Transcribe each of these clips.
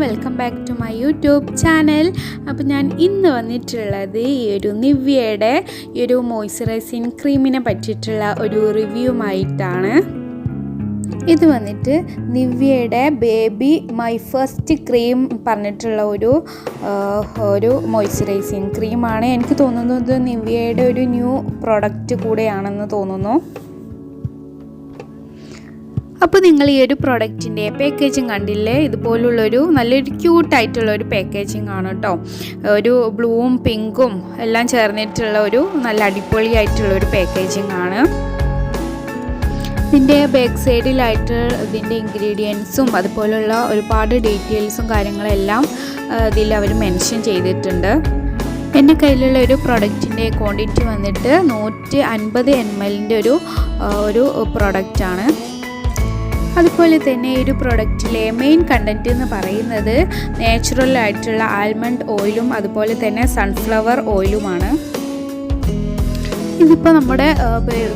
Welcome back to my YouTube channel. അപ്പോൾ ഞാൻ ഇന്ന് വന്നിട്ടുള്ളത് ഈ ഒരു നിവ്യയുടെ ഈ ഒരു മോയ്സ്ചറൈസിങ് ക്രീമിനെ പറ്റിയിട്ടുള്ള ഒരു റിവ്യൂമായിട്ടാണ്. ഇത് വന്നിട്ട് നിവ്യയുടെ ബേബി മൈ ഫസ്റ്റ് ക്രീം പറഞ്ഞിട്ടുള്ള ഒരു മോയ്സ്ചറൈസിങ് ക്രീമാണ്. എനിക്ക് തോന്നുന്നത് നിവ്യയുടെ ഒരു ന്യൂ പ്രോഡക്റ്റ് കൂടെയാണെന്ന് തോന്നുന്നു. അപ്പോൾ നിങ്ങൾ ഈ ഒരു പ്രോഡക്റ്റിൻ്റെ പാക്കേജിങ് കണ്ടില്ലേ? ഇതുപോലുള്ളൊരു നല്ലൊരു ക്യൂട്ടായിട്ടുള്ളൊരു പാക്കേജിങ് ആണ് കേട്ടോ. ഒരു ബ്ലൂവും പിങ്കും എല്ലാം ചേർന്നിട്ടുള്ള ഒരു നല്ല അടിപൊളിയായിട്ടുള്ളൊരു പാക്കേജിങ് ആണ്. ഇതിൻ്റെ ബാക്ക് സൈഡിലായിട്ട് ഇതിൻ്റെ ഇൻഗ്രീഡിയൻസും അതുപോലുള്ള ഒരുപാട് ഡീറ്റെയിൽസും കാര്യങ്ങളെല്ലാം ഇതിൽ അവർ മെൻഷൻ ചെയ്തിട്ടുണ്ട്. എൻ്റെ കയ്യിലുള്ള ഒരു പ്രൊഡക്റ്റിൻ്റെ ക്വാണ്ടിറ്റി വന്നിട്ട് 150 ml ഒരു പ്രൊഡക്റ്റാണ്. അതുപോലെ തന്നെ ഈ ഒരു പ്രൊഡക്റ്റിലെ മെയിൻ കണ്ടൻറ്റ് എന്ന് പറയുന്നത് നാച്ചുറൽ ആയിട്ടുള്ള ആൽമണ്ട് ഓയിലും അതുപോലെ തന്നെ സൺഫ്ലവർ ഓയിലുമാണ്. ഇതിപ്പോൾ നമ്മുടെ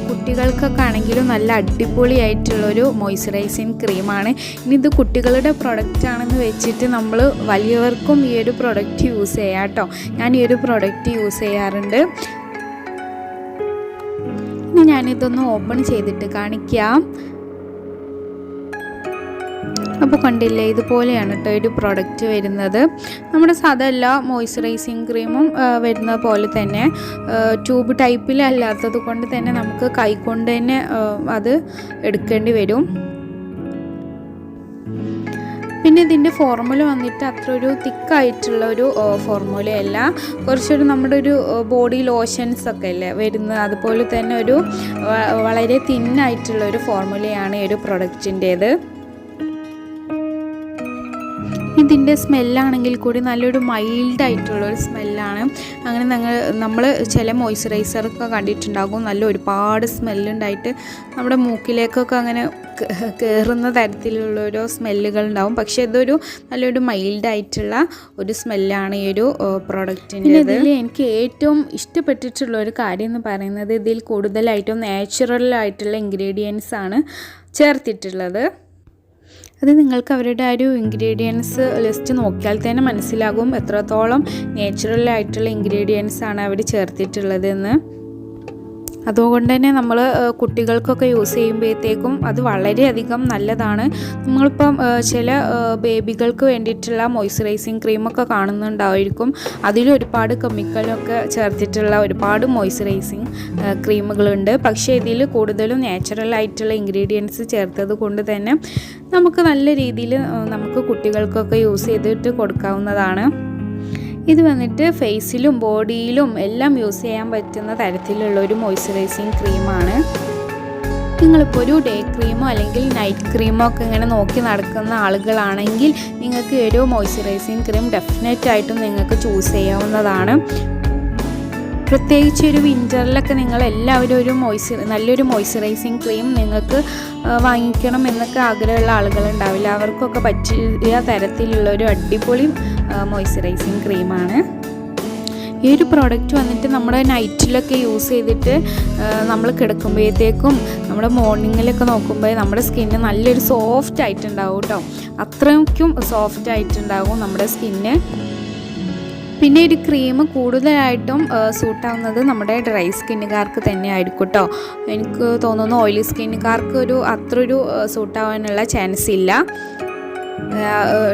കുട്ടികൾക്കൊക്കെ ആണെങ്കിലും നല്ല അടിപൊളിയായിട്ടുള്ളൊരു മോയ്സ്ചറൈസിങ് ക്രീമാണ്. ഇനി ഇത് കുട്ടികളുടെ പ്രൊഡക്റ്റാണെന്ന് വെച്ചിട്ട് നമ്മൾ വലിയവർക്കും ഈ ഒരു പ്രൊഡക്റ്റ് യൂസ് ചെയ്യാം കേട്ടോ. ഞാൻ ഈ ഒരു പ്രൊഡക്റ്റ് യൂസ് ചെയ്യാറുണ്ട്. ഇനി ഞാനിതൊന്ന് ഓപ്പൺ ചെയ്തിട്ട് കാണിക്കാം. അപ്പോൾ കണ്ടില്ലേ, ഇതുപോലെയാണ് കേട്ടോ ഒരു പ്രോഡക്റ്റ് വരുന്നത്. നമ്മുടെ സാധാരണ മോയ്സ്ചറൈസിങ് ക്രീമും വരുന്ന പോലെ തന്നെ ട്യൂബ് ടൈപ്പിലല്ലാത്തത് കൊണ്ട് തന്നെ നമുക്ക് കൈകൊണ്ട് തന്നെ അത് എടുക്കേണ്ടി വരും. പിന്നെ ഇതിൻ്റെ ഫോർമുല വന്നിട്ട് അത്ര ഒരു തിക്കായിട്ടുള്ള ഒരു ഫോർമുലയല്ല. കുറച്ചൊരു നമ്മുടെ ഒരു ബോഡി ലോഷൻസ് ഒക്കെ അല്ലേ വരുന്നത്, അതുപോലെ തന്നെ ഒരു വളരെ തിന്നായിട്ടുള്ള ഒരു ഫോർമുലയാണ് ഈ ഒരു പ്രൊഡക്റ്റിൻ്റേത്. ഇതിൻ്റെ സ്മെല്ലാണെങ്കിൽ കൂടി നല്ലൊരു മൈൽഡായിട്ടുള്ളൊരു സ്മെല്ലാണ്. അങ്ങനെ നമ്മൾ ചില മോയ്സ്ചറൈസറൊക്കെ കണ്ടിട്ടുണ്ടാകും, നല്ല ഒരുപാട് സ്മെല്ലുണ്ടായിട്ട് നമ്മുടെ മൂക്കിലേക്കൊക്കെ അങ്ങനെ കയറുന്ന തരത്തിലുള്ളൊരു സ്മെല്ലുകൾ ഉണ്ടാവും. പക്ഷേ ഇതൊരു നല്ലൊരു മൈൽഡായിട്ടുള്ള ഒരു സ്മെല്ലാണ് ഈ ഒരു പ്രോഡക്റ്റിൻ്റെ. ഇതിൽ എനിക്ക് ഏറ്റവും ഇഷ്ടപ്പെട്ടിട്ടുള്ള ഒരു കാര്യം എന്ന് പറയുന്നത് ഇതിൽ കൂടുതലായിട്ടും നാച്ചുറലായിട്ടുള്ള ഇൻഗ്രീഡിയൻസ് ആണ് ചേർത്തിട്ടുള്ളത്. അത് നിങ്ങൾക്ക് അവരുടെ ആ ഒരു ഇൻഗ്രീഡിയൻസ് ലിസ്റ്റ് നോക്കിയാൽ തന്നെ മനസ്സിലാകും എത്രത്തോളം നാച്ചുറലായിട്ടുള്ള ഇൻഗ്രീഡിയൻസ് ആണ് അവർ ചേർത്തിട്ടുള്ളതെന്ന്. അതുകൊണ്ട് തന്നെ നമ്മൾ കുട്ടികൾക്കൊക്കെ യൂസ് ചെയ്യുമ്പോഴത്തേക്കും അത് വളരെയധികം നല്ലതാണ്. നമ്മളിപ്പം ചില ബേബികൾക്ക് വേണ്ടിയിട്ടുള്ള മോയ്സ്ചറൈസിങ് ക്രീമൊക്കെ കാണുന്നുണ്ടായിരിക്കും. അതിലൊരുപാട് കെമിക്കലൊക്കെ ചേർത്തിട്ടുള്ള ഒരുപാട് മോയ്സ്ചറൈസിങ് ക്രീമുകളുണ്ട്. പക്ഷേ ഇതിൽ കൂടുതലും നാച്ചുറലായിട്ടുള്ള ഇൻഗ്രീഡിയൻസ് ചേർത്തത് കൊണ്ട് തന്നെ നമുക്ക് നല്ല രീതിയിൽ നമുക്ക് കുട്ടികൾക്കൊക്കെ യൂസ് ചെയ്തിട്ട് കൊടുക്കാവുന്നതാണ്. ഇത് വന്നിട്ട് ഫേസിലും ബോഡിയിലും എല്ലാം യൂസ് ചെയ്യാൻ പറ്റുന്ന തരത്തിലുള്ള ഒരു മോയ്സ്ചറൈസിങ് ക്രീമാണ്. നിങ്ങളിപ്പോൾ ഒരു ഡേ ക്രീമോ അല്ലെങ്കിൽ നൈറ്റ് ക്രീമോ ഒക്കെ ഇങ്ങനെ നോക്കി നടക്കുന്ന ആളുകളാണെങ്കിൽ നിങ്ങൾക്ക് ഒരു മോയ്സ്ചറൈസിങ് ക്രീം ഡെഫിനറ്റായിട്ടും നിങ്ങൾക്ക് ചൂസ് ചെയ്യാവുന്നതാണ്. പ്രത്യേകിച്ച് ഒരു വിൻ്ററിലൊക്കെ നിങ്ങൾ എല്ലാവരും നല്ലൊരു മോയ്സ്ചറൈസിങ് ക്രീം നിങ്ങൾക്ക് വാങ്ങിക്കണം എന്നൊക്കെ ആഗ്രഹമുള്ള ആളുകളുണ്ടാവില്ല. അവർക്കൊക്കെ പറ്റിയ തരത്തിലുള്ളൊരു അടിപൊളി മോയ്സ്ചറൈസിങ് ക്രീമാണ്. ഈ ഒരു പ്രോഡക്റ്റ് വന്നിട്ട് നമ്മുടെ നൈറ്റിലൊക്കെ യൂസ് ചെയ്തിട്ട് നമ്മൾ കിടക്കുമ്പോഴത്തേക്കും നമ്മുടെ മോർണിംഗിലൊക്കെ നോക്കുമ്പോൾ നമ്മുടെ സ്കിന്ന് നല്ലൊരു സോഫ്റ്റ് ആയിട്ടുണ്ടാവും കേട്ടോ. അത്രയ്ക്കും സോഫ്റ്റ് ആയിട്ടുണ്ടാകും നമ്മുടെ സ്കിന്ന്. പിന്നെ ഒരു ക്രീം കൂടുതലായിട്ടും സൂട്ടാവുന്നത് നമ്മുടെ ഡ്രൈ സ്കിന്നുകാർക്ക് തന്നെ ആയിരിക്കും കേട്ടോ. എനിക്ക് തോന്നുന്നു ഓയിലി സ്കിന്നുകാർക്ക് അത്രയൊരു സൂട്ടാവാനുള്ള ചാൻസ് ഇല്ല.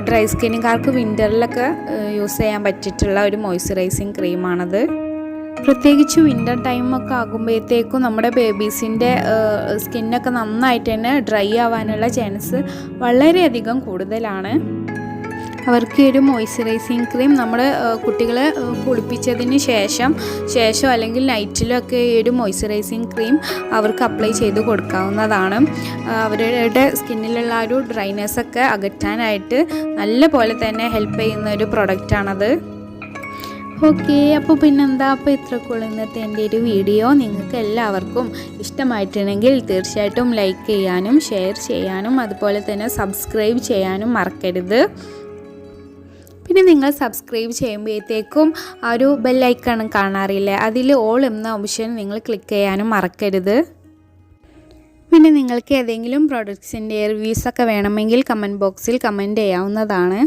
ഡ്രൈ സ്കിന്നുകാർക്ക് വിൻ്ററിലൊക്കെ യൂസ് ചെയ്യാൻ പറ്റിയിട്ടുള്ള ഒരു മോയ്സ്ചറൈസിങ് ക്രീമാണത്. പ്രത്യേകിച്ച് വിൻ്റർ ടൈമൊക്കെ ആകുമ്പോഴത്തേക്കും നമ്മുടെ ബേബീസിൻ്റെ സ്കിന്നൊക്കെ നന്നായിട്ട് തന്നെ ഡ്രൈ ആവാനുള്ള ചാൻസ് വളരെയധികം കൂടുതലാണ്. അവർക്ക് ഒരു മോയ്സ്ചറൈസിങ് ക്രീം നമ്മൾ കുട്ടികളെ കുളിപ്പിച്ചതിന് ശേഷം അല്ലെങ്കിൽ നൈറ്റിലൊക്കെ ഈ ഒരു മോയ്സ്ചറൈസിങ് ക്രീം അവർക്ക് അപ്ലൈ ചെയ്ത് കൊടുക്കാവുന്നതാണ്. അവരുടെ സ്കിന്നിലുള്ള ഒരു ഡ്രൈനെസ്സൊക്കെ അകറ്റാനായിട്ട് നല്ല പോലെ തന്നെ ഹെൽപ്പ് ചെയ്യുന്ന ഒരു പ്രൊഡക്റ്റാണത്. ഓക്കെ, അപ്പോൾ പിന്നെന്താ, അപ്പോൾ ഇത്രക്കുള്ള ഇന്നത്തെ എൻ്റെ ഒരു വീഡിയോ നിങ്ങൾക്ക് എല്ലാവർക്കും ഇഷ്ടമായിട്ടുണ്ടെങ്കിൽ തീർച്ചയായിട്ടും ലൈക്ക് ചെയ്യാനും ഷെയർ ചെയ്യാനും അതുപോലെ തന്നെ സബ്സ്ക്രൈബ് ചെയ്യാനും മറക്കരുത്. പിന്നെ നിങ്ങൾ സബ്സ്ക്രൈബ് ചെയ്യുമ്പോഴത്തേക്കും ആ ഒരു ബെല്ലൈക്കൺ കാണാറില്ലേ, അതിൽ ഓൾ എന്ന ഓപ്ഷൻ നിങ്ങൾ ക്ലിക്ക് ചെയ്യാനും മറക്കരുത്. പിന്നെ നിങ്ങൾക്ക് ഏതെങ്കിലും പ്രോഡക്ട്സിൻ്റെ റിവ്യൂസൊക്കെ വേണമെങ്കിൽ കമൻറ്റ് ബോക്സിൽ കമൻറ്റ് ചെയ്യാവുന്നതാണ്.